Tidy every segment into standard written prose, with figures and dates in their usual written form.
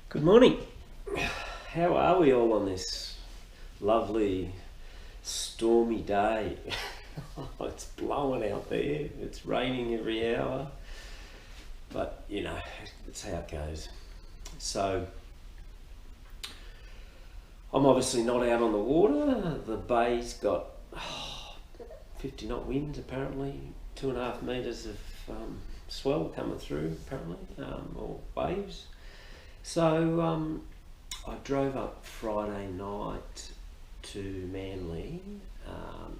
Good morning. How are we all on this lovely stormy day? It's blowing out there, it's raining every hour, but you know, it's how it goes. So, I'm obviously not out on the water. The bay's got 50 knot winds apparently, 2.5 meters of swell coming through apparently, or waves. So I drove up Friday night to Manly,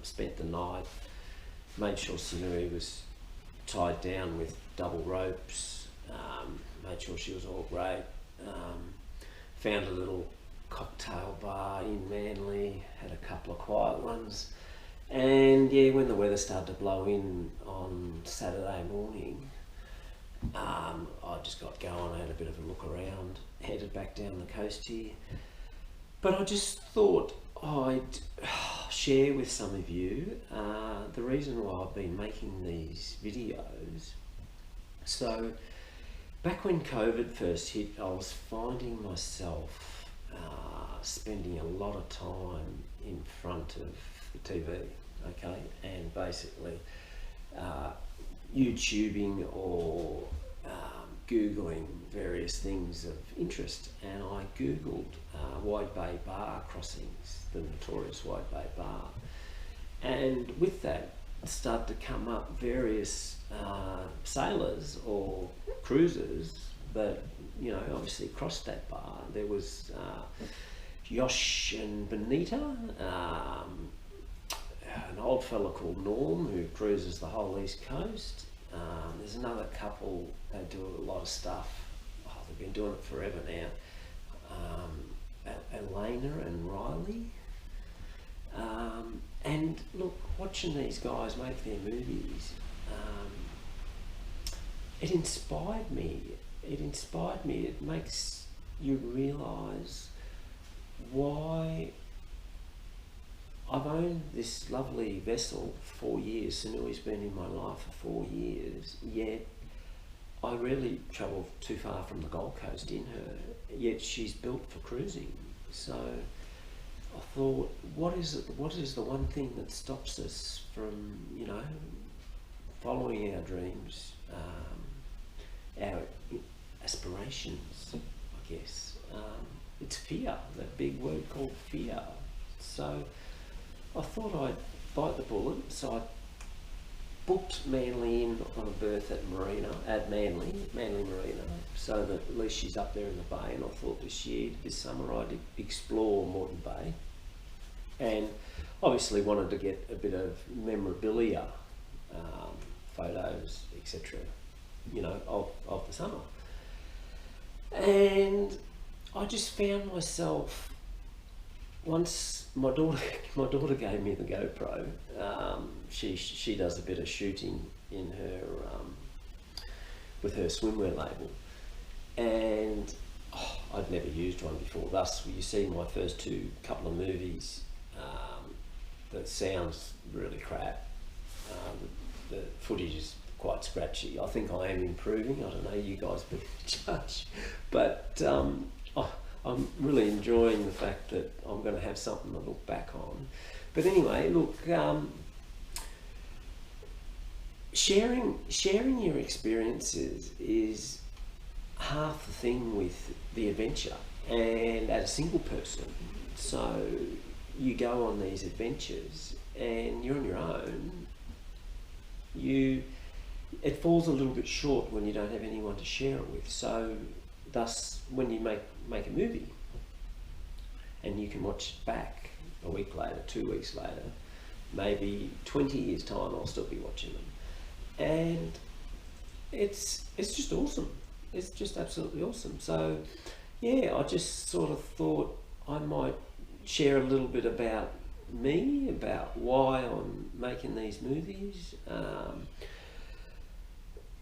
spent the night, made sure Sanuye was tied down with double ropes, made sure she was all great, found a little cocktail bar in Manly, had a couple of quiet ones, and yeah, when the weather started to blow in on Saturday morning, I just got going, I had a bit of a look around, headed back down the coast here. But I just thought I'd share with some of you the reason why I've been making these videos. So, back when COVID first hit, I was finding myself spending a lot of time in front of the TV, okay, and basically YouTubing or Googling various things of interest, and I Googled Wide Bay Bar crossings, the notorious Wide Bay Bar, and with that started to come up various sailors or cruisers that, you know, obviously crossed that bar. There was Yosh and Benita, an old fella called Norm who cruises the whole east coast. There's another couple that do a lot of stuff. Oh, they've been doing it forever now. Elena and Riley. And look, watching these guys make their movies, it inspired me. It makes you realise why I've owned this lovely vessel for 4 years. Sanuye's been in my life for 4 years, yet I rarely travel too far from the Gold Coast in her, yet she's built for cruising. So I thought, what is the one thing that stops us from, you know, following our dreams, our aspirations, I guess. It's fear, that big word called fear. So I thought I'd bite the bullet, so I booked Manly in on a berth at Manly Marina, so that at least she's up there in the bay. And I thought this summer I'd explore Moreton Bay, and obviously wanted to get a bit of memorabilia, photos, etc., you know, of the summer. And I just found myself, once my daughter gave me the GoPro. She does a bit of shooting in her with her swimwear label, and I'd never used one before. Thus, you see my first couple of movies. The sound's really crap. The footage is quite scratchy. I think I am improving. I don't know. You guys be the judge, but I'm really enjoying the fact that I'm going to have something to look back on. But anyway, look, sharing your experiences is half the thing with the adventure, and as a single person, so you go on these adventures and you're on your own, it falls a little bit short when you don't have anyone to share it with. So thus, when you make a movie and you can watch it back a week later, 2 weeks later, maybe 20 years time, I'll still be watching them, and it's just awesome. It's just absolutely awesome. So yeah, I just sort of thought I might share a little bit about me, about why I'm making these movies.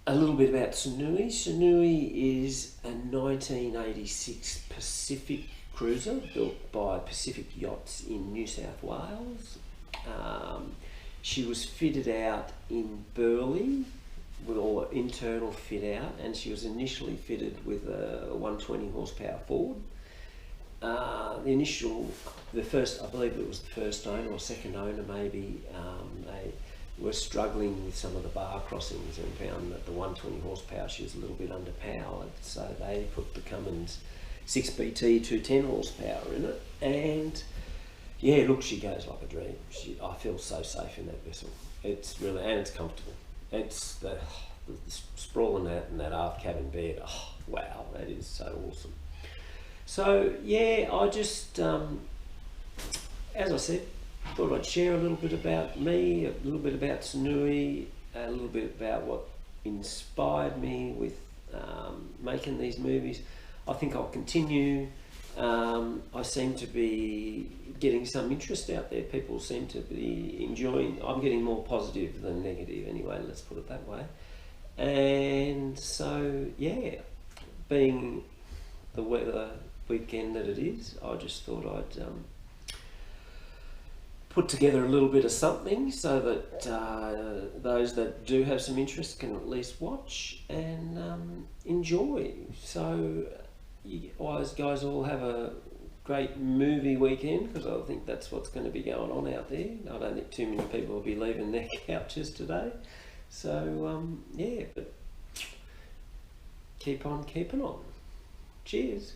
A little bit about Sanuye. Sanuye is a 1986 Pacific cruiser built by Pacific Yachts in New South Wales. She was fitted out in Burleigh with all the internal fit out, and she was initially fitted with a 120 horsepower Ford. The first, I believe it was the first owner or second owner maybe, they were struggling with some of the bar crossings and found that the 120 horsepower, she was a little bit underpowered, so they put the Cummins 6BT 210 horsepower in it, and yeah, look, she goes like a dream. I feel so safe in that vessel. It's really, and it's comfortable. It's the sprawl in that aft cabin bed. Oh, wow, that is so awesome. So yeah, I just, as I said, thought I'd share a little bit about me, a little bit about Sanuye, a little bit about what inspired me with making these movies. I think I'll continue. I seem to be getting some interest out there. People seem to be enjoying. I'm getting more positive than negative anyway, let's put it that way. And so yeah, being the weather weekend that it is, I just thought I'd put together a little bit of something so that those that do have some interest can at least watch and enjoy. So you guys all have a great movie weekend, because I think that's what's going to be going on out there. I don't think too many people will be leaving their couches today. So yeah, but keep on keeping on. Cheers.